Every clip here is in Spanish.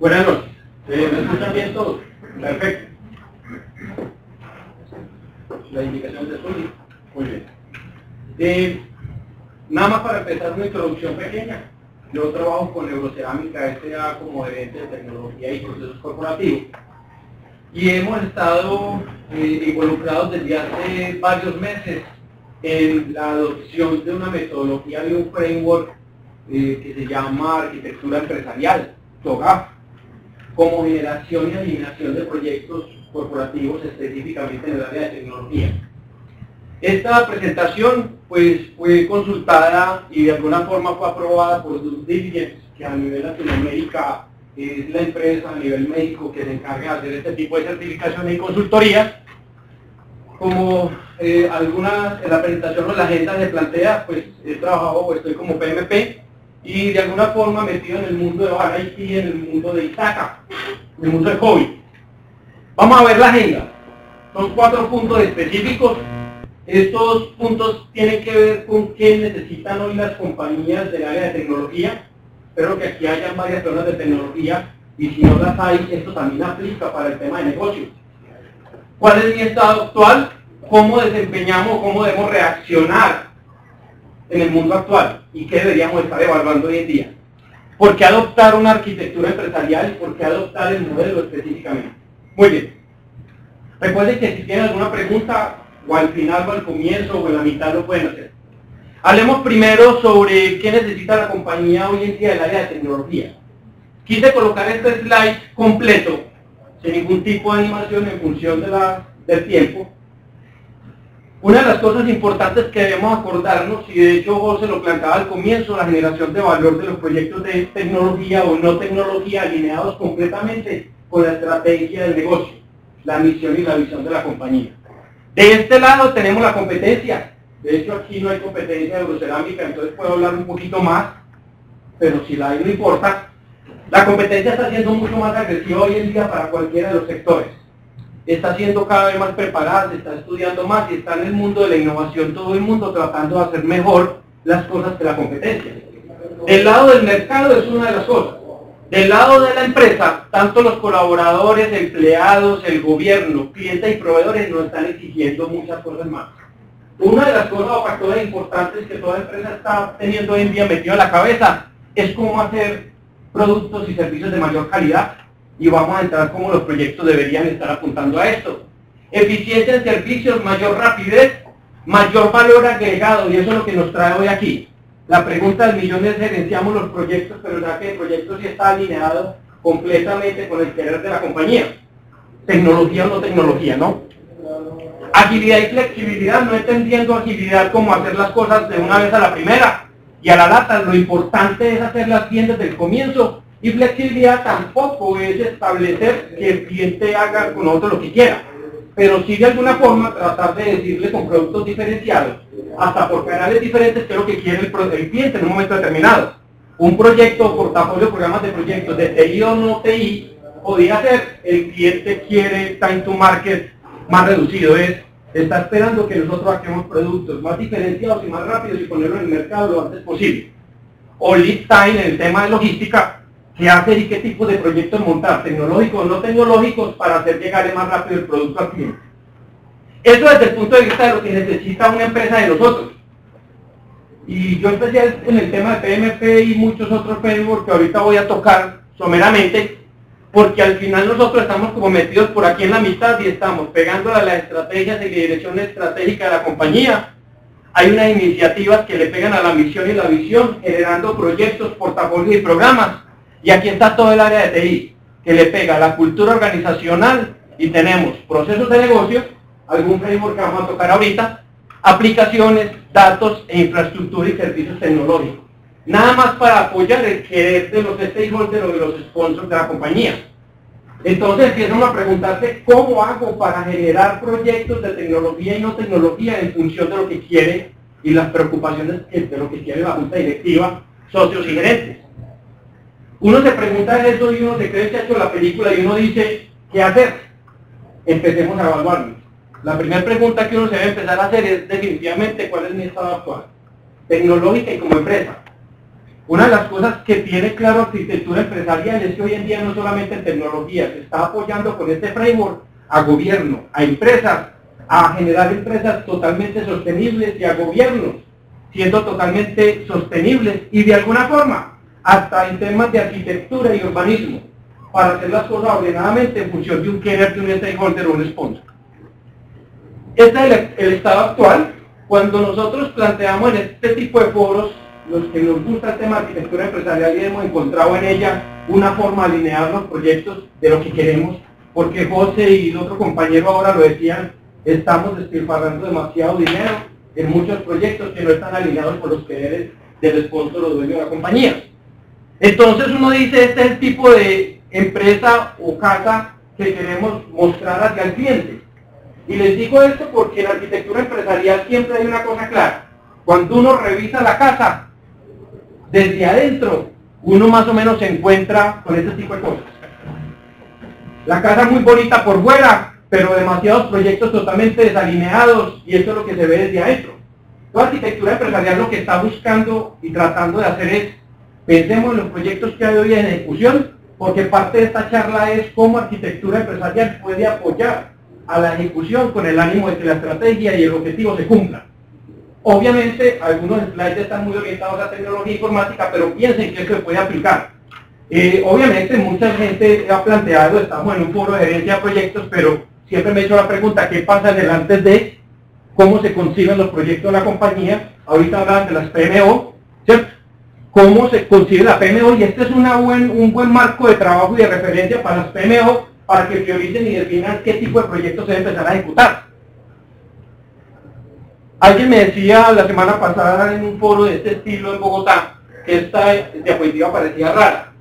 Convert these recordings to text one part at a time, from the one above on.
Buenas noches. ¿Me escuchan bien todos? Perfecto. La indicación de sonido. Muy bien. Nada más para empezar una introducción pequeña. Yo trabajo con Neurocerámica S.A. como gerente de tecnología y procesos corporativos. Y hemos estado involucrados desde hace varios meses en la adopción de una metodología de un framework que se llama arquitectura empresarial, TOGAF, como generación y eliminación de proyectos corporativos específicamente en el área de tecnología. Esta presentación pues fue consultada y de alguna forma fue aprobada por Due Diligence, que a nivel Latinoamérica es la empresa a nivel México que se encarga de hacer este tipo de certificaciones y consultorías. Como en la presentación o la agenda se plantea, pues he trabajado o estoy como PMP y de alguna forma metido en el mundo de Baja Haití, en el mundo de Itaca, en el mundo de COVID. Vamos a ver la agenda. Son 4 puntos específicos. Estos puntos tienen que ver con qué necesitan hoy las compañías del área de tecnología. Espero que aquí hayan varias personas de tecnología y si no las hay, esto también aplica para el tema de negocios. ¿Cuál es mi estado actual? ¿Cómo desempeñamos, cómo debemos reaccionar en el mundo actual? ¿Y qué deberíamos estar evaluando hoy en día? ¿Por qué adoptar una arquitectura empresarial y por qué adoptar el modelo específicamente? Muy bien. Recuerden que si tienen alguna pregunta, o al final o al comienzo o en la mitad lo pueden hacer. Hablemos primero sobre qué necesita la compañía hoy en día del área de tecnología. Quise colocar este slide completo, sin ningún tipo de animación en función del tiempo. Una de las cosas importantes que debemos acordarnos, y de hecho José lo planteaba al comienzo, la generación de valor de los proyectos de tecnología o no tecnología alineados completamente con la estrategia del negocio, la misión y la visión de la compañía. De este lado tenemos la competencia. De hecho aquí no hay competencia de Eurocerámica, entonces puedo hablar un poquito más, pero si la hay no importa. La competencia está siendo mucho más agresiva hoy en día para cualquiera de los sectores. Está siendo cada vez más preparada, se está estudiando más y está en el mundo de la innovación todo el mundo tratando de hacer mejor las cosas que la competencia. Del lado del mercado es una de las cosas. Del lado de la empresa, tanto los colaboradores, empleados, el gobierno, clientes y proveedores nos están exigiendo muchas cosas más. Una de las cosas o factores importantes que toda empresa está teniendo hoy en día metido en la cabeza es cómo hacer productos y servicios de mayor calidad. Y vamos a entrar cómo los proyectos deberían estar apuntando a esto. Eficiencia en servicios, mayor rapidez, mayor valor agregado, y eso es lo que nos trae hoy aquí. La pregunta del millón es: gerenciamos los proyectos, pero ya que el proyecto sí está alineado completamente con el querer de la compañía. Tecnología o no tecnología, ¿no? Agilidad y flexibilidad, no entendiendo agilidad como hacer las cosas de una vez a la primera y a la lata. Lo importante es hacerlas bien desde el comienzo. Y flexibilidad tampoco es establecer que el cliente haga con nosotros lo que quiera, pero sí de alguna forma tratar de decirle con productos diferenciados, hasta por canales diferentes, qué es lo que quiere el cliente en un momento determinado. Un proyecto, portafolio, programas de proyectos de TI o no TI, podría ser: el cliente quiere time to market más reducido, está esperando que nosotros hagamos productos más diferenciados y más rápidos y ponerlo en el mercado lo antes posible. O lead time en el tema de logística: qué hacer y qué tipo de proyectos montar, tecnológicos o no tecnológicos, para hacer llegar más rápido el producto al cliente. Eso desde el punto de vista de lo que necesita una empresa de nosotros. Y yo especial en el tema de PMP y muchos otros frameworks que ahorita voy a tocar someramente, porque al final nosotros estamos como metidos por aquí en la mitad y estamos pegando a las estrategias y dirección estratégica de la compañía. Hay unas iniciativas que le pegan a la misión y la visión, generando proyectos, portafolios y programas. Y aquí está todo el área de TI, que le pega a la cultura organizacional, y tenemos procesos de negocio, algún framework que vamos a tocar ahorita, aplicaciones, datos e infraestructura y servicios tecnológicos. Nada más para apoyar el querer de los stakeholders o de los sponsors de la compañía. Entonces empiezan a preguntarse: ¿cómo hago para generar proyectos de tecnología y no tecnología en función de lo que quiere y las preocupaciones de lo que quiere la junta directiva, socios y gerentes? Uno se pregunta eso y uno se cree que ha hecho la película y uno dice: ¿qué hacer? Empecemos a evaluarnos. La primera pregunta que uno se debe empezar a hacer es definitivamente: ¿cuál es mi estado actual? Tecnológica y como empresa. Una de las cosas que tiene claro arquitectura empresarial es que hoy en día no solamente en tecnología, se está apoyando con este framework a gobierno, a empresas, a generar empresas totalmente sostenibles y a gobiernos siendo totalmente sostenibles y de alguna forma hasta en temas de arquitectura y urbanismo para hacer las cosas ordenadamente en función de un querer, de un stakeholder o un sponsor. Este es el estado actual. Cuando nosotros planteamos en este tipo de foros, los que nos gusta el tema de arquitectura empresarial y hemos encontrado en ella una forma de alinear los proyectos de lo que queremos, porque José y el otro compañero ahora lo decían, estamos despilfarrando demasiado dinero en muchos proyectos que no están alineados con los quereres del sponsor o dueño de la compañía. Entonces uno dice, este es el tipo de empresa o casa que queremos mostrar hacia el cliente. Y les digo esto porque en la arquitectura empresarial siempre hay una cosa clara. Cuando uno revisa la casa, desde adentro, uno más o menos se encuentra con este tipo de cosas. La casa muy bonita por fuera, pero demasiados proyectos totalmente desalineados, y eso es lo que se ve desde adentro. La arquitectura empresarial lo que está buscando y tratando de hacer es, pensemos en los proyectos que hay hoy en ejecución, porque parte de esta charla es cómo arquitectura empresarial puede apoyar a la ejecución con el ánimo de que la estrategia y el objetivo se cumplan. Obviamente, algunos slides están muy orientados a tecnología informática, pero piensen que esto se puede aplicar. Obviamente, mucha gente ha planteado, estamos en un foro de gerencia de proyectos, pero siempre me he hecho la pregunta, ¿qué pasa en el antes de? ¿Cómo se conciben los proyectos de la compañía? Ahorita hablan de las PMO, ¿cierto? ¿Cómo se concibe la PMO? Y este es un buen marco de trabajo y de referencia para las PMO, para que prioricen y definan qué tipo de proyectos se deben empezar a ejecutar. Alguien me decía la semana pasada en un foro de este estilo en Bogotá que esta diapositiva parecía rara.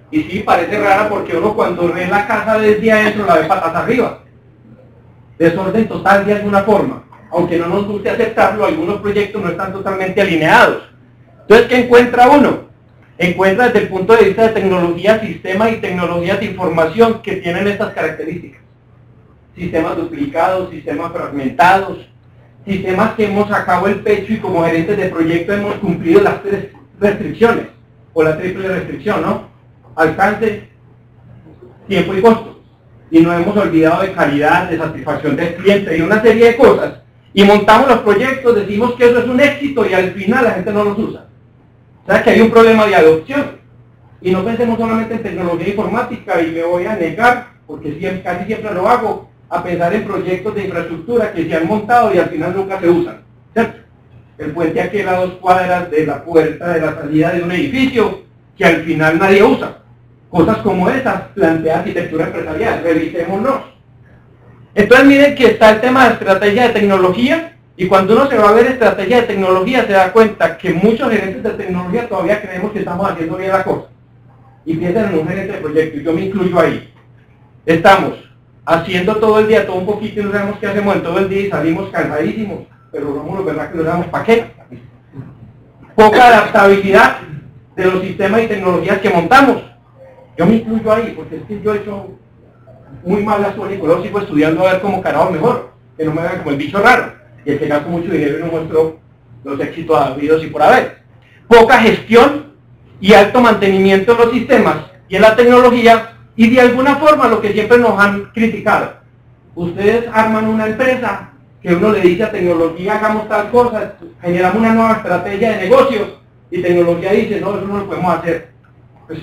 Y sí, parece rara porque uno cuando ve la casa desde adentro la ve patas arriba. Desorden total de alguna forma. Aunque no nos guste aceptarlo, algunos proyectos no están totalmente alineados. Entonces, ¿qué encuentra uno? Encuentra desde el punto de vista de tecnología, sistemas y tecnologías de información que tienen estas características. Sistemas duplicados, sistemas fragmentados, sistemas que hemos sacado el pecho y como gerentes de proyecto hemos cumplido las 3 restricciones, o la triple restricción, ¿no? Alcance, tiempo y costo. Y nos hemos olvidado de calidad, de satisfacción del cliente y una serie de cosas. Y montamos los proyectos, decimos que eso es un éxito y al final la gente no los usa. O sea que hay un problema de adopción. Y no pensemos solamente en tecnología informática, y me voy a negar, porque casi siempre lo hago, a pensar en proyectos de infraestructura que se han montado y al final nunca se usan, ¿cierto? El puente aquel a 2 cuadras de la puerta de la salida de un edificio que al final nadie usa. Cosas como esas plantea arquitectura empresarial, revisémonos. Entonces miren que está el tema de estrategia de tecnología, y cuando uno se va a ver estrategia de tecnología se da cuenta que muchos gerentes de tecnología todavía creemos que estamos haciendo bien la cosa. Y piensan en un gerente de proyecto, y yo me incluyo ahí. Estamos haciendo todo el día, todo un poquito, y no sabemos qué hacemos en todo el día y salimos cansadísimos, pero vamos, ¿verdad que no sabemos para qué? Poca adaptabilidad de los sistemas y tecnologías que montamos. Yo me incluyo ahí, porque es que yo he hecho muy mal la suerte y sigo estudiando a ver cómo carajo mejor, que no me vean como el bicho raro, y el que gasto mucho dinero y no muestro los éxitos habidos y por haber. Poca gestión y alto mantenimiento de los sistemas y en la tecnología. Y de alguna forma lo que siempre nos han criticado, ustedes arman una empresa que uno le dice a tecnología hagamos tal cosa, generamos una nueva estrategia de negocio y tecnología dice no, eso no lo podemos hacer. Pues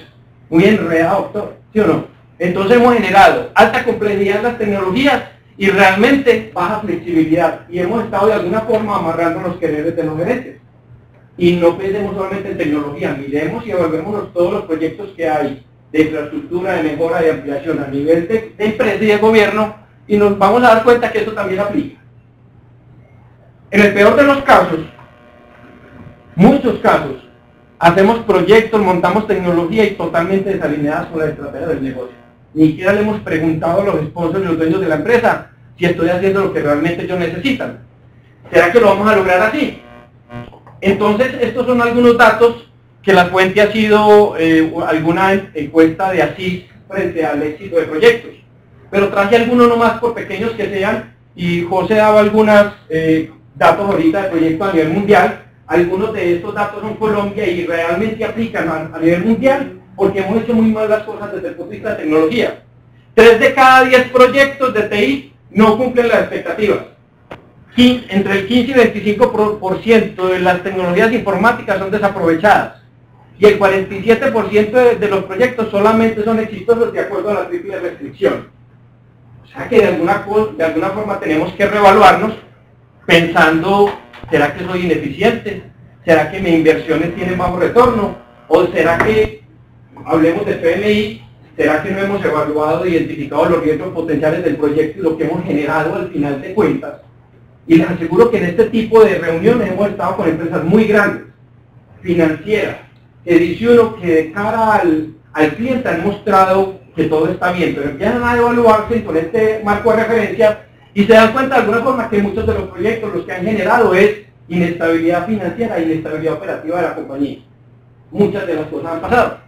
muy enredado, doctor, ¿sí o no? Entonces hemos generado alta complejidad en las tecnologías y realmente baja flexibilidad y hemos estado de alguna forma amarrando los quereres de los gerentes. Y no pensemos solamente en tecnología, miremos y evaluemos todos los proyectos que hay de infraestructura, de mejora, de ampliación a nivel de empresa y de gobierno, y nos vamos a dar cuenta que eso también aplica. En el peor de los casos, muchos casos, hacemos proyectos, montamos tecnología y totalmente desalineadas con la estrategia del negocio. Ni siquiera le hemos preguntado a los sponsors y los dueños de la empresa si estoy haciendo lo que realmente ellos necesitan. ¿Será que lo vamos a lograr así? Entonces, estos son algunos datos que la fuente ha sido alguna encuesta de ASIS frente al éxito de proyectos. Pero traje algunos nomás por pequeños que sean, y José daba algunos datos ahorita de proyectos a nivel mundial. algunos de estos datos son Colombia y realmente aplican a nivel mundial, porque hemos hecho muy mal las cosas desde el punto de vista de tecnología. 3 de cada 10 proyectos de TI no cumplen las expectativas. Entre el 15 y 25% de las tecnologías informáticas son desaprovechadas. Y el 47% de los proyectos solamente son exitosos de acuerdo a la triple restricción. O sea que de alguna forma tenemos que reevaluarnos pensando, ¿será que soy ineficiente? ¿Será que mis inversiones tienen bajo retorno? ¿O será que, hablemos de PMI, será que no hemos evaluado e identificado los riesgos potenciales del proyecto y lo que hemos generado al final de cuentas? Y les aseguro que en este tipo de reuniones hemos estado con empresas muy grandes, financieras, que dice uno que de cara al cliente han mostrado que todo está bien, pero empiezan a evaluarse con este marco de referencia y se dan cuenta de alguna forma que muchos de los proyectos los que han generado es inestabilidad financiera e inestabilidad operativa de la compañía. Muchas de las cosas han pasado.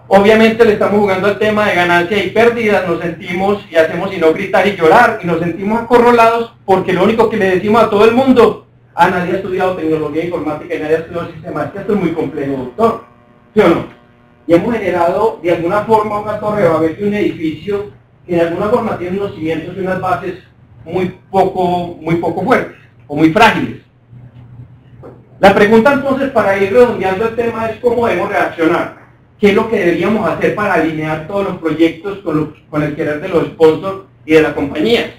Obviamente le estamos jugando al tema de ganancias y pérdidas, nos sentimos y hacemos sino gritar y llorar y nos sentimos acorralados porque lo único que le decimos a todo el mundo: nadie ha estudiado tecnología informática y nadie ha estudiado sistemas, que esto es muy complejo, doctor, ¿sí o no? Y hemos generado de alguna forma una torre de Babel y un edificio que de alguna forma tiene unos cimientos y unas bases muy poco fuertes o muy frágiles. La pregunta entonces, para ir redondeando el tema, es cómo debemos reaccionar. ¿Qué es lo que deberíamos hacer para alinear todos los proyectos con el querer de los sponsors y de la compañía?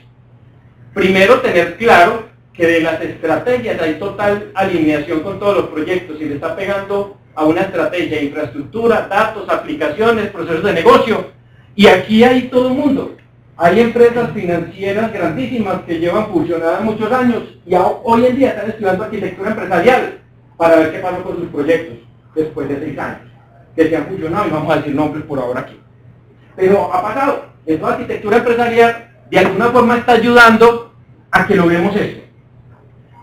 Primero, tener claro que de las estrategias hay total alineación con todos los proyectos. Si le está pegando a una estrategia, infraestructura, datos, aplicaciones, procesos de negocio, y aquí hay todo el mundo. Hay empresas financieras grandísimas que llevan fusionadas muchos años y hoy en día están estudiando arquitectura empresarial para ver qué pasa con sus proyectos después de 6 años, que se han fusionado, y vamos a decir nombres por ahora aquí. Pero ha pasado. Esta arquitectura empresarial de alguna forma está ayudando a que logremos esto.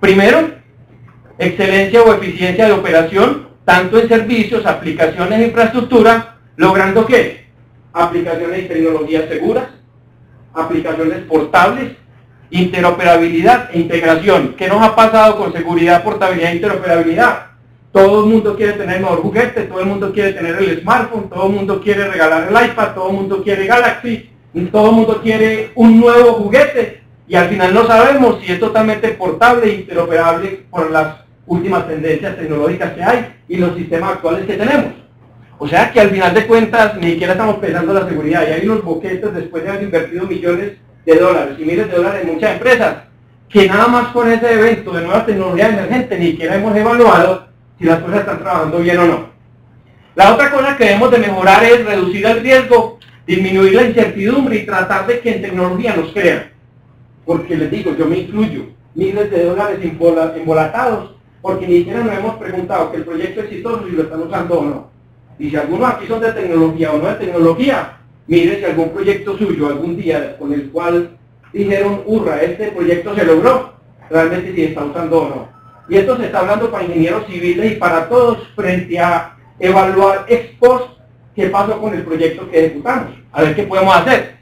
Primero, excelencia o eficiencia de operación, tanto en servicios, aplicaciones e infraestructura, logrando ¿qué? Aplicaciones y tecnologías seguras, aplicaciones portables, interoperabilidad e integración. ¿Qué nos ha pasado con seguridad, portabilidad e interoperabilidad? Todo el mundo quiere tener el mejor juguete, todo el mundo quiere tener el smartphone, todo el mundo quiere regalar el iPad, todo el mundo quiere Galaxy, todo el mundo quiere un nuevo juguete, y al final no sabemos si es totalmente portable e interoperable por las últimas tendencias tecnológicas que hay y los sistemas actuales que tenemos. O sea que al final de cuentas ni siquiera estamos pensando en la seguridad, y hay unos boquetes después de haber invertido millones de dólares y miles de dólares en muchas empresas, que nada más con ese evento de nueva tecnología emergente ni siquiera hemos evaluado si las cosas están trabajando bien o no. La otra cosa que debemos de mejorar es reducir el riesgo, disminuir la incertidumbre y tratar de que en tecnología nos crean. Porque les digo, yo me incluyo, miles de dólares embolatados, porque ni siquiera nos hemos preguntado que el proyecto es exitoso si lo están usando o no. Y si algunos aquí son de tecnología o no de tecnología, mire si algún proyecto suyo algún día con el cual dijeron, hurra, este proyecto se logró, realmente si está usando o no. Y esto se está hablando para ingenieros civiles y para todos frente a evaluar ex post qué pasó con el proyecto que ejecutamos, a ver qué podemos hacer.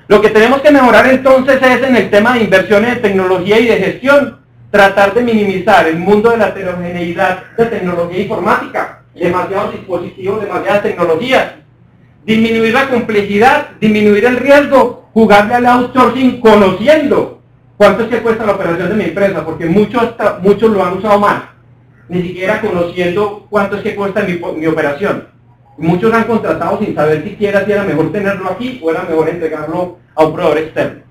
Lo que tenemos que mejorar entonces es en el tema de inversiones de tecnología y de gestión, tratar de minimizar el mundo de la heterogeneidad de tecnología informática, demasiados dispositivos, demasiadas tecnologías, disminuir la complejidad, disminuir el riesgo, jugarle al outsourcing conociendo cuánto es que cuesta la operación de mi empresa, porque muchos lo han usado mal, ni siquiera conociendo cuánto es que cuesta mi operación. Muchos han contratado sin saber siquiera si era mejor tenerlo aquí o era mejor entregarlo a un proveedor externo.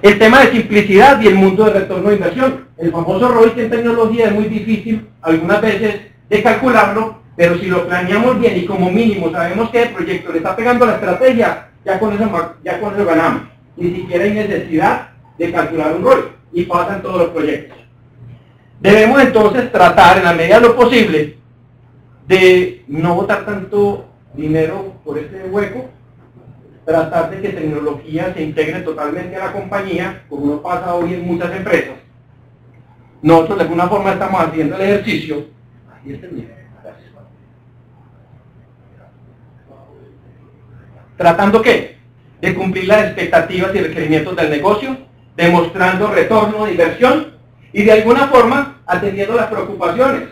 El tema de simplicidad y el mundo de retorno de inversión. El famoso ROI en tecnología es muy difícil algunas veces de calcularlo, pero si lo planeamos bien y como mínimo sabemos que el proyecto le está pegando la estrategia, ya con eso ganamos. Ni siquiera hay necesidad de calcular un ROI, y pasan todos los proyectos. Debemos entonces tratar, en la medida de lo posible, de no botar tanto dinero por este hueco, tratar de que tecnología se integre totalmente a la compañía, como no pasa hoy en muchas empresas. Nosotros de alguna forma estamos haciendo el ejercicio. ¿Tratando qué? De cumplir las expectativas y requerimientos del negocio, demostrando retorno de inversión y de alguna forma atendiendo las preocupaciones.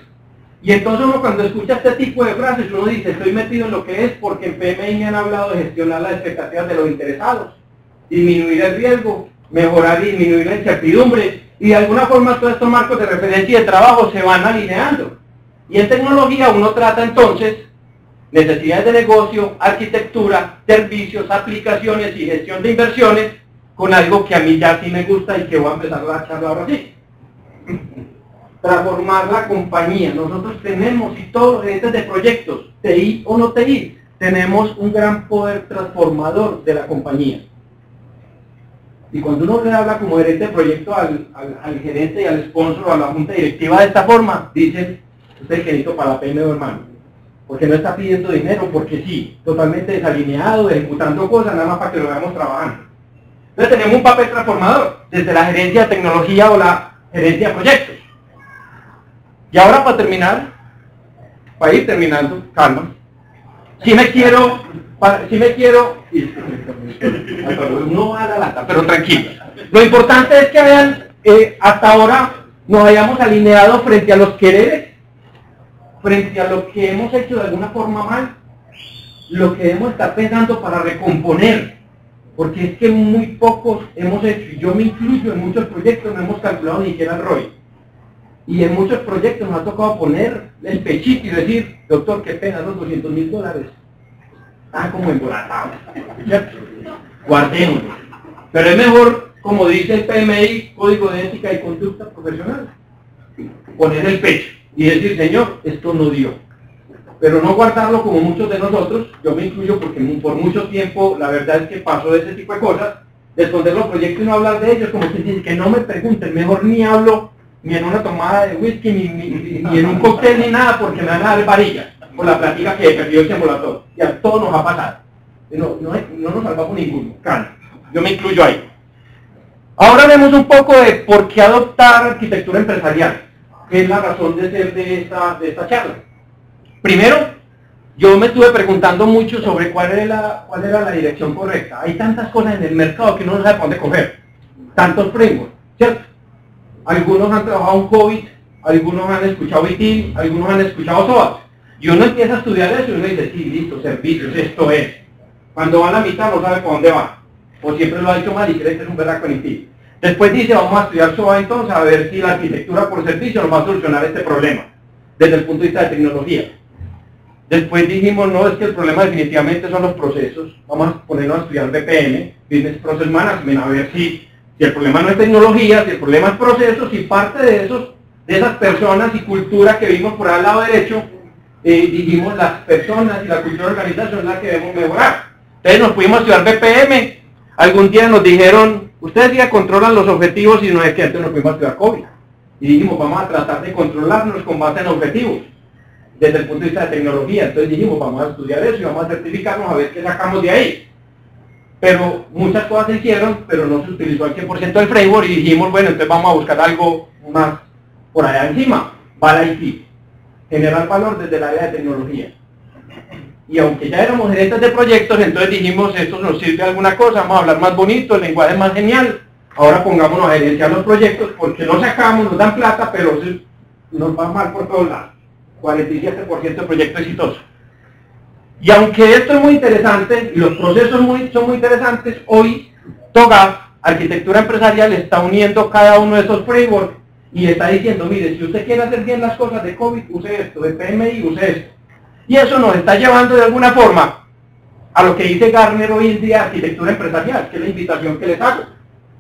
Y entonces uno cuando escucha este tipo de frases, uno dice, estoy metido en lo que es porque en PMI me han hablado de gestionar las expectativas de los interesados, disminuir el riesgo, mejorar y disminuir la incertidumbre, y de alguna forma todos estos marcos de referencia y de trabajo se van alineando. Y en tecnología uno trata entonces necesidades de negocio, arquitectura, servicios, aplicaciones y gestión de inversiones con algo que a mí ya sí me gusta y que voy a empezar a charlar ahora sí. Transformar la compañía. Nosotros tenemos, y todos los gerentes de proyectos, TI o no TI, tenemos un gran poder transformador de la compañía. Y cuando uno le habla como gerente de proyecto al gerente y al sponsor o a la junta directiva de esta forma, dicen, usted es genito para la PMO, hermano. Porque no está pidiendo dinero, porque sí, totalmente desalineado, ejecutando cosas, nada más para que lo veamos trabajando. Entonces tenemos un papel transformador, desde la gerencia de tecnología o la gerencia de proyectos. Y ahora para terminar, para ir terminando, calma, si me quiero, no va a la lata, pero tranquilo. Lo importante es que vean, hasta ahora nos hayamos alineado frente a los quereres, frente a lo que hemos hecho de alguna forma mal, lo que debemos estar pensando para recomponer, porque es que muy pocos hemos hecho, y yo me incluyo en muchos proyectos, no hemos calculado ni siquiera el ROI. Y en muchos proyectos nos ha tocado poner el pechito y decir, doctor, qué pena, los $200.000. Ah, como embolatado, ¿cierto? Guardémoslo. Pero es mejor, como dice el PMI, Código de Ética y Conducta Profesional, poner el pecho y decir, señor, esto no dio. Pero no guardarlo como muchos de nosotros, yo me incluyo porque por mucho tiempo la verdad es que pasó de ese tipo de cosas, de esconder los proyectos y no hablar de ellos, como que dicen que no me pregunten, mejor ni hablo ni en una tomada de whisky, ni en un cóctel, ni nada, porque me van a dar varilla por la plática que perdió el simulador. Y a todos nos ha pasado. No nos salvamos ninguno. Calma. Yo me incluyo ahí. Ahora vemos un poco de por qué adoptar arquitectura empresarial, que es la razón de ser de esta charla. Primero, yo me estuve preguntando mucho sobre cuál era la dirección correcta. Hay tantas cosas en el mercado que uno no sabe por dónde coger. Tantos frameworks, ¿cierto? Algunos han trabajado en COVID, algunos han escuchado ITIL, algunos han escuchado SOAS. Y uno empieza a estudiar eso y uno dice, sí, listo, servicios, esto es. Cuando va a la mitad no sabe por dónde va. O siempre lo ha hecho mal y cree que es un berraco en ITIL. Después dice, vamos a estudiar SOA entonces, a ver si la arquitectura por servicio nos va a solucionar este problema, desde el punto de vista de tecnología. Después dijimos, no, es que el problema definitivamente son los procesos. Vamos a ponernos a estudiar BPM, Business Process Management, a ver si el problema no es tecnología, si el problema es procesos, y parte de esas personas y cultura que vimos por al lado derecho, dijimos las personas y la cultura organizacional es la que debemos mejorar. Entonces nos pudimos estudiar BPM, algún día nos dijeron, ustedes ya controlan los objetivos y no es que antes nos pudimos estudiar COVID. Y dijimos, vamos a tratar de controlarnos con base en objetivos, desde el punto de vista de tecnología. Entonces dijimos, vamos a estudiar eso y vamos a certificarnos a ver qué sacamos de ahí. Pero muchas cosas se hicieron, pero no se utilizó al 100% el framework y dijimos, bueno, entonces vamos a buscar algo más por allá encima, para IT, generar valor desde el área de tecnología. Y aunque ya éramos gerentes de proyectos, entonces dijimos, esto nos sirve de alguna cosa, vamos a hablar más bonito, el lenguaje más genial, ahora pongámonos a gerenciar los proyectos, porque lo sacamos, nos dan plata, pero nos va mal por todos lados. 47% de proyectos exitosos. Y aunque esto es muy interesante, y los procesos son muy interesantes, hoy TOGAF, Arquitectura Empresarial, está uniendo cada uno de esos frameworks y está diciendo, mire, si usted quiere hacer bien las cosas de COVID, use esto, de PMI, use esto. Y eso nos está llevando de alguna forma a lo que dice Gartner hoy en día, Arquitectura Empresarial, que es la invitación que les hago.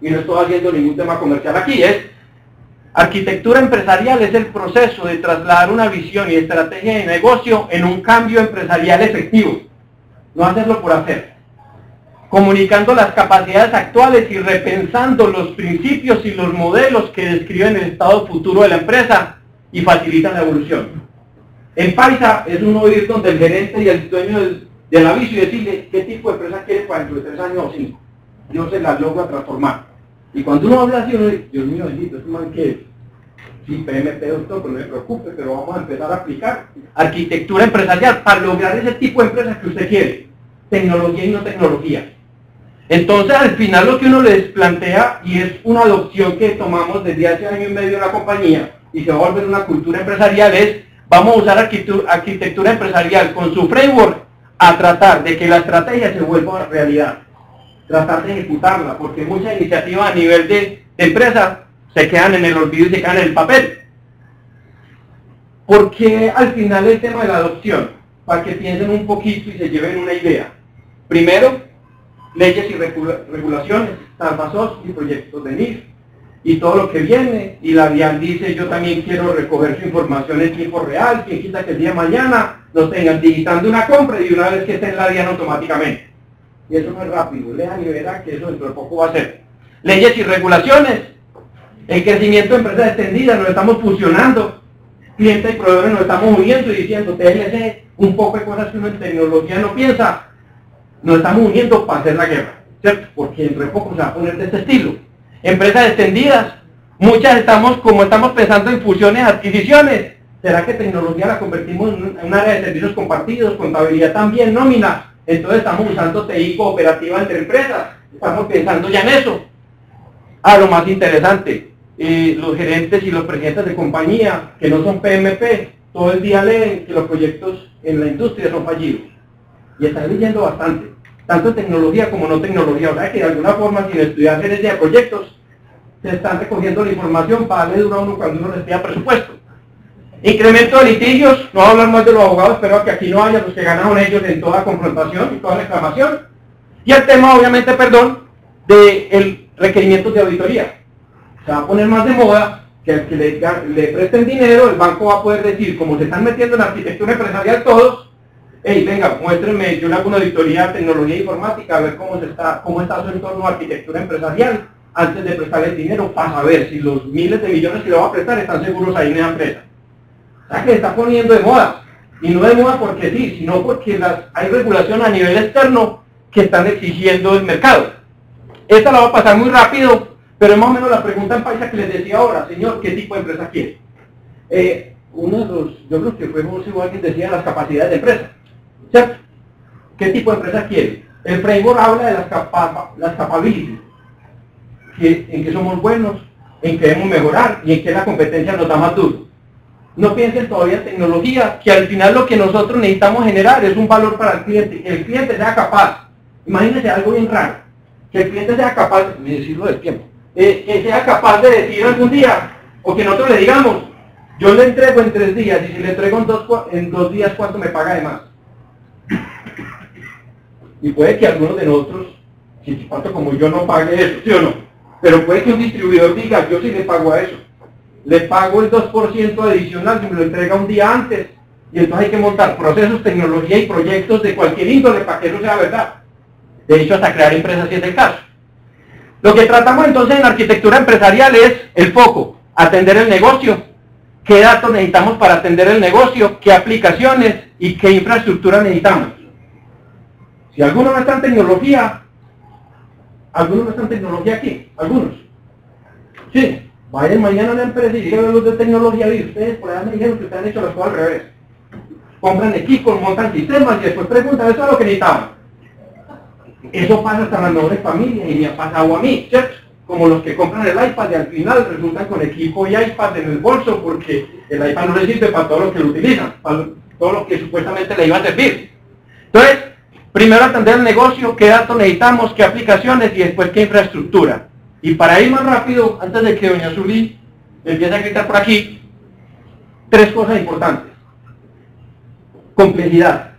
Y no estoy haciendo ningún tema comercial aquí, arquitectura empresarial es el proceso de trasladar una visión y estrategia de negocio en un cambio empresarial efectivo. No hacerlo por hacer. Comunicando las capacidades actuales y repensando los principios y los modelos que describen el estado futuro de la empresa y facilitan la evolución. En Paisa es un oír donde el gerente y el dueño del aviso y decirle qué tipo de empresa quiere para dentro de 3 años o 5. Yo se la logro transformar. Y cuando uno habla así, uno dice, Dios mío, bendito, es un man que sí, PMP, doctor, pero no me preocupe, pero vamos a empezar a aplicar arquitectura empresarial para lograr ese tipo de empresas que usted quiere, tecnología y no tecnología. Entonces, al final lo que uno les plantea, y es una adopción que tomamos desde hace 1 año y medio en la compañía, y se va a volver una cultura empresarial es, vamos a usar arquitectura empresarial con su framework a tratar de que la estrategia se vuelva realidad, tratar de ejecutarla, porque muchas iniciativas a nivel de empresa se quedan en el olvido y se quedan en el papel. Porque al final el tema de la adopción, para que piensen un poquito y se lleven una idea. Primero, leyes y regulaciones, salvasos y proyectos de NIF, y todo lo que viene, y la DIAN dice, yo también quiero recoger su información en tiempo real, quien quita que el día de mañana nos tengan digitando una compra y una vez que esté en la DIAN automáticamente. Y eso no es rápido, lean y verán que eso dentro de poco va a ser. Leyes y regulaciones, el crecimiento de empresas extendidas, nos estamos fusionando, clientes y proveedores nos estamos uniendo y diciendo, TLC, un poco de cosas que uno en tecnología no piensa, nos estamos uniendo para hacer la guerra, ¿cierto? Porque dentro de poco se va a poner de este estilo. Empresas extendidas, muchas estamos pensando en fusiones, adquisiciones. ¿Será que tecnología la convertimos en un área de servicios compartidos, contabilidad también, nómina? Entonces estamos usando TI cooperativa entre empresas, estamos pensando ya en eso. Lo más interesante, los gerentes y los presidentes de compañía, que no son PMP, todo el día leen que los proyectos en la industria son fallidos. Y están leyendo bastante, tanto en tecnología como no tecnología. O sea que de alguna forma, sin estudiar gerencia de proyectos, se están recogiendo la información para darle duro a uno cuando uno les pida presupuesto. Incremento de litigios, no voy a hablar más de los abogados, espero que aquí no haya los que ganaron ellos en toda confrontación y toda reclamación. Y el tema, obviamente, del requerimiento de auditoría. Se va a poner más de moda que al que le presten dinero, el banco va a poder decir, como se están metiendo en la arquitectura empresarial todos, hey, venga, muéstrenme, yo le hago una auditoría de tecnología informática, a ver cómo está su entorno de arquitectura empresarial, antes de prestarle el dinero, para saber si los miles de millones que le va a prestar están seguros ahí en esa empresa. O sea que se está poniendo de moda, y no de moda porque sí, sino porque hay regulación a nivel externo que están exigiendo el mercado. Esta la va a pasar muy rápido, pero es más o menos la pregunta en paisa que les decía ahora, señor, ¿qué tipo de empresa quiere? Yo creo que fue José o alguien decía las capacidades de empresa, ¿cierto? ¿Qué tipo de empresa quiere? El framework habla de las capabilities, en qué somos buenos, en qué debemos mejorar y en qué la competencia nos da más duro. No piensen todavía en tecnología, que al final lo que nosotros necesitamos generar es un valor para el cliente, que el cliente sea capaz. Imagínense algo bien raro, que el cliente sea capaz, me decirlo del tiempo, que sea capaz de decir algún día, o que nosotros le digamos, yo le entrego en 3 días, y si le entrego en 2 días, ¿cuánto me paga de más? Y puede que algunos de nosotros, si tanto como yo, no pague eso, ¿sí o no? Pero puede que un distribuidor diga, yo sí le pago a eso. Le pago el 2% adicional si me lo entrega un día antes. Y entonces hay que montar procesos, tecnología y proyectos de cualquier índole para que eso sea verdad. De hecho, hasta crear empresas si es el caso. Lo que tratamos entonces en arquitectura empresarial es el foco, atender el negocio. ¿Qué datos necesitamos para atender el negocio? ¿Qué aplicaciones y qué infraestructura necesitamos? Si alguno no está en tecnología, algunos no están en tecnología aquí, algunos. Sí, vayan mañana a una empresa y digan los de tecnología y ustedes por allá me dijeron que ustedes han hecho las cosas al revés. Compran equipos, montan sistemas y después preguntan, ¿eso es lo que necesitaban? Eso pasa hasta en las mejores familias y me ha pasado a mí, ¿cierto? Como los que compran el iPad y al final resultan con equipo y iPad en el bolso porque el iPad no les sirve para todo lo que lo utilizan, para todo lo que supuestamente le iba a servir. Entonces, primero atender el negocio, qué datos necesitamos, qué aplicaciones y después qué infraestructura. Y para ir más rápido, antes de que doña Zulí empiece a gritar por aquí, 3 cosas importantes. Complejidad.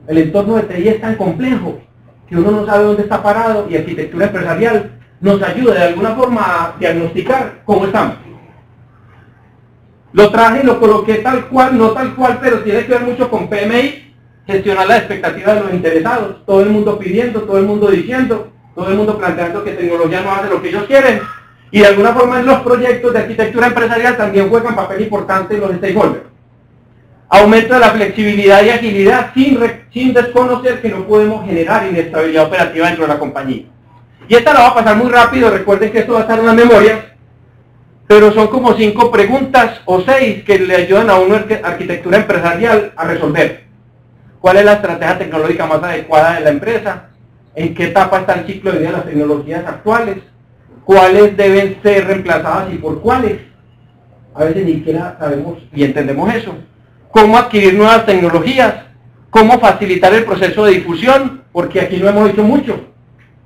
El entorno de TI es tan complejo que uno no sabe dónde está parado y arquitectura empresarial nos ayuda de alguna forma a diagnosticar cómo estamos. Lo traje y lo coloqué tal cual, no tal cual, pero tiene que ver mucho con PMI, gestionar las expectativas de los interesados, todo el mundo pidiendo, todo el mundo diciendo, todo el mundo planteando que tecnología no hace lo que ellos quieren, y de alguna forma en los proyectos de arquitectura empresarial también juegan papel importante los stakeholders. Aumento de la flexibilidad y agilidad sin desconocer que no podemos generar inestabilidad operativa dentro de la compañía. Y esta la va a pasar muy rápido, recuerden que esto va a estar en las memorias, pero son como 5 preguntas o 6 que le ayudan a uno arquitectura empresarial a resolver. ¿Cuál es la estrategia tecnológica más adecuada de la empresa? ¿En qué etapa está el ciclo de vida de las tecnologías actuales? ¿Cuáles deben ser reemplazadas y por cuáles? a veces ni siquiera sabemos y entendemos eso. Cómo adquirir nuevas tecnologías, cómo facilitar el proceso de difusión, porque aquí no hemos hecho mucho.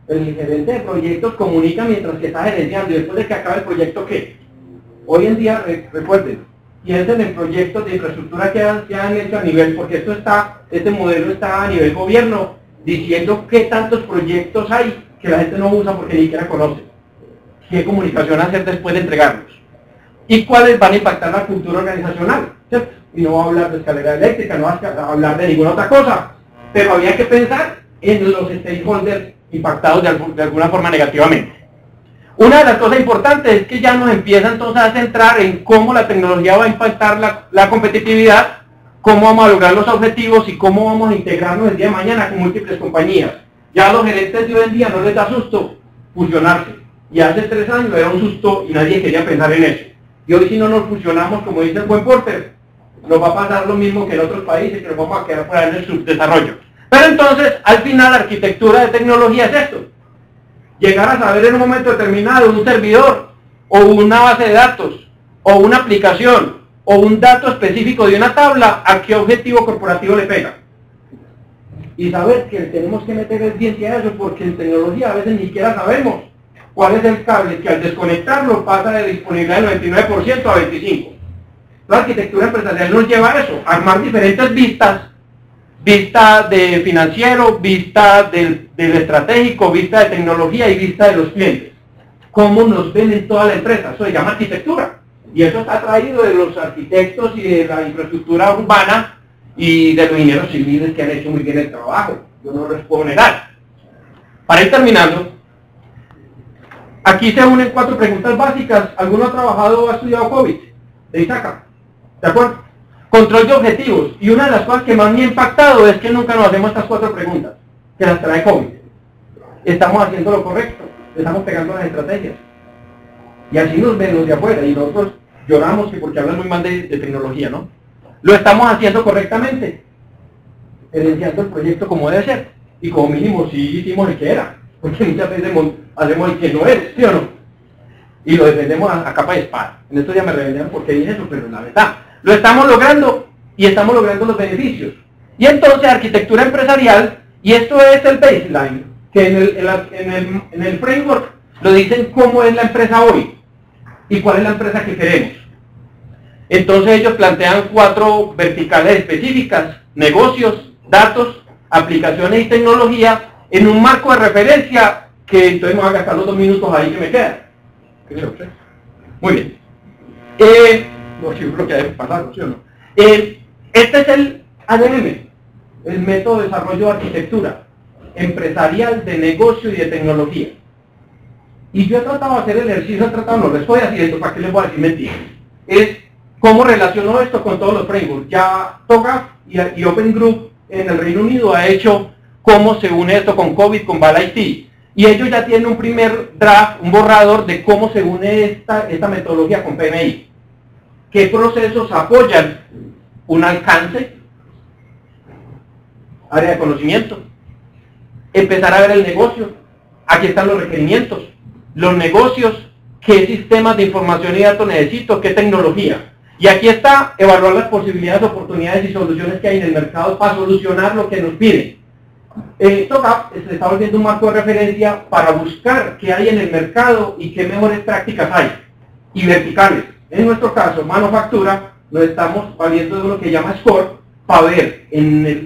El gerente de proyectos comunica mientras que está gerenciando, y después de que acabe el proyecto, ¿qué? Hoy en día, recuerden, piensen en proyectos de infraestructura que han hecho a nivel, porque este modelo está a nivel gobierno, diciendo qué tantos proyectos hay que la gente no usa porque ni siquiera conoce. ¿Qué comunicación hacer después de entregarlos? ¿Y cuáles van a impactar la cultura organizacional? ¿Cierto? Y no va a hablar de escalera eléctrica, no va a hablar de ninguna otra cosa, pero había que pensar en los stakeholders impactados de alguna forma negativamente. Una de las cosas importantes es que ya nos empieza entonces a centrar en cómo la tecnología va a impactar la competitividad, cómo vamos a lograr los objetivos y cómo vamos a integrarnos el día de mañana con múltiples compañías. Ya a los gerentes de hoy en día no les da susto fusionarse, y hace 3 años era un susto y nadie quería pensar en eso. Y hoy si no nos fusionamos, como dice el buen Porter, nos va a pasar lo mismo que en otros países, que nos vamos a quedar fuera en el subdesarrollo. Pero entonces, al final, la arquitectura de tecnología es esto. Llegar a saber en un momento determinado un servidor, o una base de datos, o una aplicación, o un dato específico de una tabla, a qué objetivo corporativo le pega. Y saber que tenemos que meter el diente a eso, porque en tecnología a veces ni siquiera sabemos cuál es el cable que al desconectarlo pasa de disponibilidad del 99% a 25%. La arquitectura empresarial nos lleva a eso, a armar diferentes vistas, vista de financiero, vista del estratégico, vista de tecnología y vista de los clientes. Cómo nos ven en toda la empresa, eso se llama arquitectura. Y eso está traído de los arquitectos y de la infraestructura urbana y de los ingenieros civiles que han hecho muy bien el trabajo. Yo no les puedo negar. Para ir terminando, aquí se unen 4 preguntas básicas. ¿Alguno ha trabajado o ha estudiado COVID? De ISACA. ¿De acuerdo? Control de objetivos. Y una de las cosas que más me ha impactado es que nunca nos hacemos estas 4 preguntas, que las trae COVID. ¿Estamos haciendo lo correcto? ¿Estamos pegando las estrategias? Y así nos ven los de afuera, y nosotros lloramos que porque hablan muy mal de tecnología, ¿no? ¿Lo estamos haciendo correctamente? Gerenciando el proyecto como debe ser. Y como mínimo sí hicimos el que era. Porque muchas veces hacemos el que no es, ¿sí o no? Y lo defendemos a capa de espada. En estos días me revendieron porque dije eso, pero la verdad, lo estamos logrando y estamos logrando los beneficios. Y entonces arquitectura empresarial, y esto es el baseline, que en el framework lo dicen cómo es la empresa hoy y cuál es la empresa que queremos. Entonces ellos plantean 4 verticales específicas: negocios, datos, aplicaciones y tecnología, en un marco de referencia que entonces me voy a gastar los 2 minutos ahí que me quedan. Muy bien. Yo creo que debe pasar, ¿sí o no? Este es el ADM, el método de desarrollo de arquitectura empresarial, de negocio y de tecnología. Y yo he tratado de hacer el ejercicio, no les estoy haciendo, ¿para qué les voy a decir mentiras? Es cómo relaciono esto con todos los frameworks. Ya TOGAF y Open Group en el Reino Unido ha hecho cómo se une esto con COVID, con Val IT. Y ellos ya tienen un primer draft, un borrador de cómo se une esta metodología con PMI. ¿Qué procesos apoyan un alcance? Área de conocimiento. Empezar a ver el negocio. Aquí están los requerimientos. Los negocios, qué sistemas de información y datos necesito, qué tecnología. Y aquí está evaluar las posibilidades, oportunidades y soluciones que hay en el mercado para solucionar lo que nos piden. TOGAF se está volviendo un marco de referencia para buscar qué hay en el mercado y qué mejores prácticas hay. Y verticales. En nuestro caso, manufactura, nos estamos valiendo de lo que llama SCORE para ver,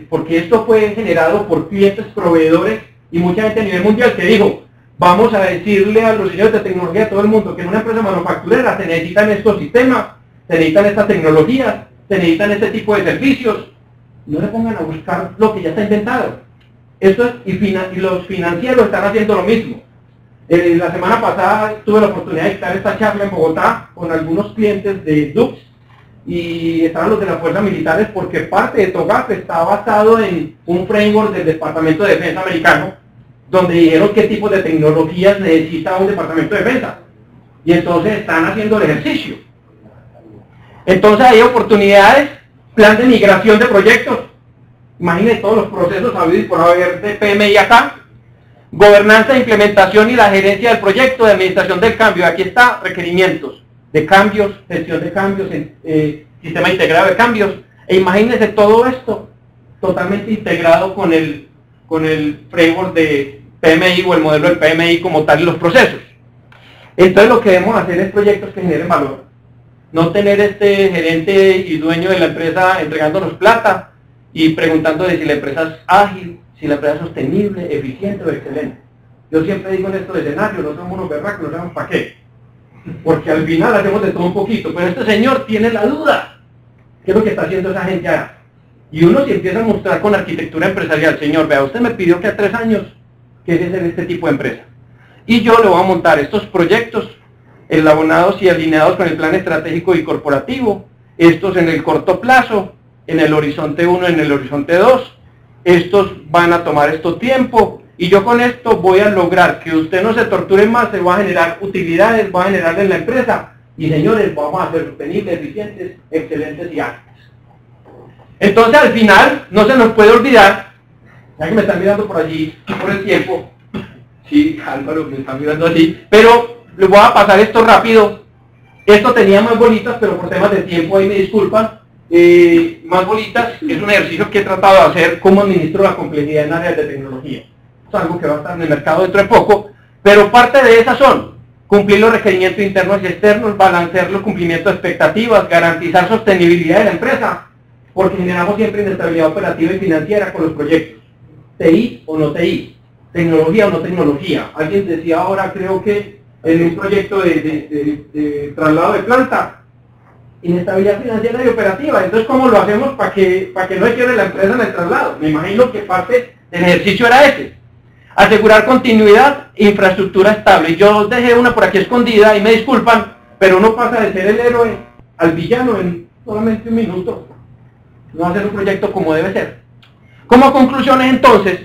porque esto fue generado por clientes, proveedores y mucha gente a nivel mundial que dijo: vamos a decirle a los señores de tecnología, a todo el mundo, que en una empresa manufacturera se necesitan estos sistemas, se necesitan estas tecnologías, se necesitan este tipo de servicios. No se pongan a buscar lo que ya está inventado. Esto es, y los financieros están haciendo lo mismo. La semana pasada tuve la oportunidad de estar esta charla en Bogotá con algunos clientes de Dux, y estaban los de las fuerzas militares, porque parte de TOGAF está basado en un framework del Departamento de Defensa americano, donde dijeron qué tipo de tecnologías necesita un Departamento de Defensa. Y entonces están haciendo el ejercicio. Entonces hay oportunidades, plan de migración de proyectos. Imagínense todos los procesos habidos y por haber de PMI acá. Gobernanza, implementación y la gerencia del proyecto de administración del cambio. Aquí está requerimientos. de cambios, gestión de cambios, sistema integrado de cambios, e imagínense todo esto totalmente integrado con el framework de PMI o el modelo del PMI como tal y los procesos. Entonces lo que debemos hacer es proyectos que generen valor, no tener este gerente y dueño de la empresa entregándonos plata y preguntándole si la empresa es ágil, si la empresa es sostenible, eficiente o excelente. Yo siempre digo en estos escenarios, no somos unos berracos, no sabemos para qué, porque al final hacemos de todo un poquito, pero este señor tiene la duda, ¿qué es lo que está haciendo esa gente ahora? Y uno se empieza a mostrar con arquitectura empresarial, señor, vea, usted me pidió que a 3 años quiere ser este tipo de empresa, y yo le voy a montar estos proyectos elaborados y alineados con el plan estratégico y corporativo, estos en el corto plazo, en el horizonte 1, en el horizonte 2, estos van a tomar esto tiempo, y yo con esto voy a lograr que usted no se torture más, se va a generar utilidades, va a generar en la empresa, y señores, vamos a ser sostenibles, eficientes, excelentes y ágiles. Entonces al final, no se nos puede olvidar, ya que me están mirando por allí, por el tiempo, sí, Álvaro, me están mirando allí, pero les voy a pasar esto rápido. Esto tenía más bolitas, pero por temas de tiempo ahí me disculpan. Más bolitas, es un ejercicio que he tratado de hacer cómo administro la complejidad en áreas de tecnología. Es algo que va a estar en el mercado dentro de poco, pero parte de esas son cumplir los requerimientos internos y externos, balancear los cumplimientos de expectativas, garantizar sostenibilidad de la empresa, porque generamos siempre inestabilidad operativa y financiera con los proyectos. TI o no TI, tecnología o no tecnología. Alguien decía ahora, creo que en un proyecto de traslado de planta, inestabilidad financiera y operativa. Entonces, ¿cómo lo hacemos para que no se quede la empresa en el traslado? Me imagino que parte del ejercicio era ese. Asegurar continuidad e infraestructura estable. Yo dejé una por aquí escondida y me disculpan, pero uno pasa de ser el héroe al villano en solamente un minuto. No hacer un proyecto como debe ser. Como conclusiones, entonces,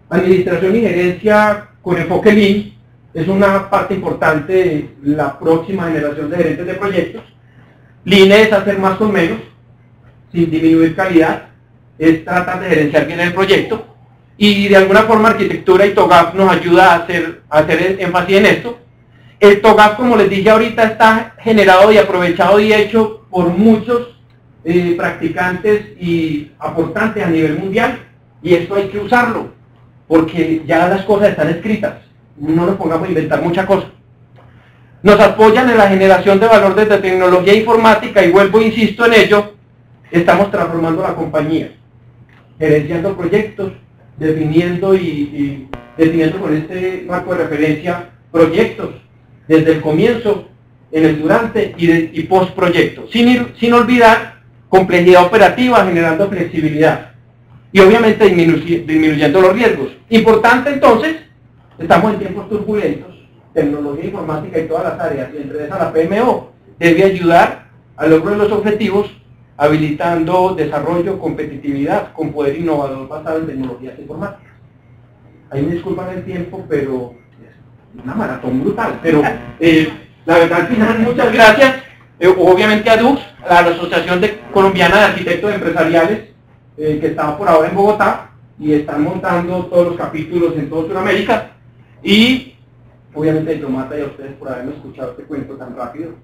administración y gerencia con enfoque Lean es una parte importante de la próxima generación de gerentes de proyectos. Lean es hacer más con menos, sin disminuir calidad, es tratar de gerenciar bien el proyecto, y de alguna forma arquitectura y TOGAF nos ayuda a hacer énfasis en esto. El TOGAF, como les dije ahorita, está generado y aprovechado y hecho por muchos practicantes y aportantes a nivel mundial, y esto hay que usarlo, porque ya las cosas están escritas, no nos pongamos a inventar mucha cosa. Nos apoyan en la generación de valor desde tecnología informática, y vuelvo e insisto en ello, estamos transformando la compañía, gerenciando proyectos, definiendo con este marco de referencia proyectos, desde el comienzo, en el durante y post proyecto, sin olvidar complejidad operativa, generando flexibilidad y obviamente disminuyendo los riesgos. Importante entonces, estamos en tiempos turbulentos, tecnología informática y todas las áreas, y entre esas la PMO debe ayudar al logro de los objetivos, habilitando desarrollo, competitividad con poder innovador basado en tecnologías informáticas. Ahí me disculpan el tiempo, pero es una maratón brutal, pero la verdad al final muchas gracias, obviamente a DUX, a la Asociación Colombiana de Arquitectos Empresariales, que está por ahora en Bogotá, y están montando todos los capítulos en toda Sudamérica, y obviamente a Diplomata y a ustedes por haberme escuchado este cuento tan rápido.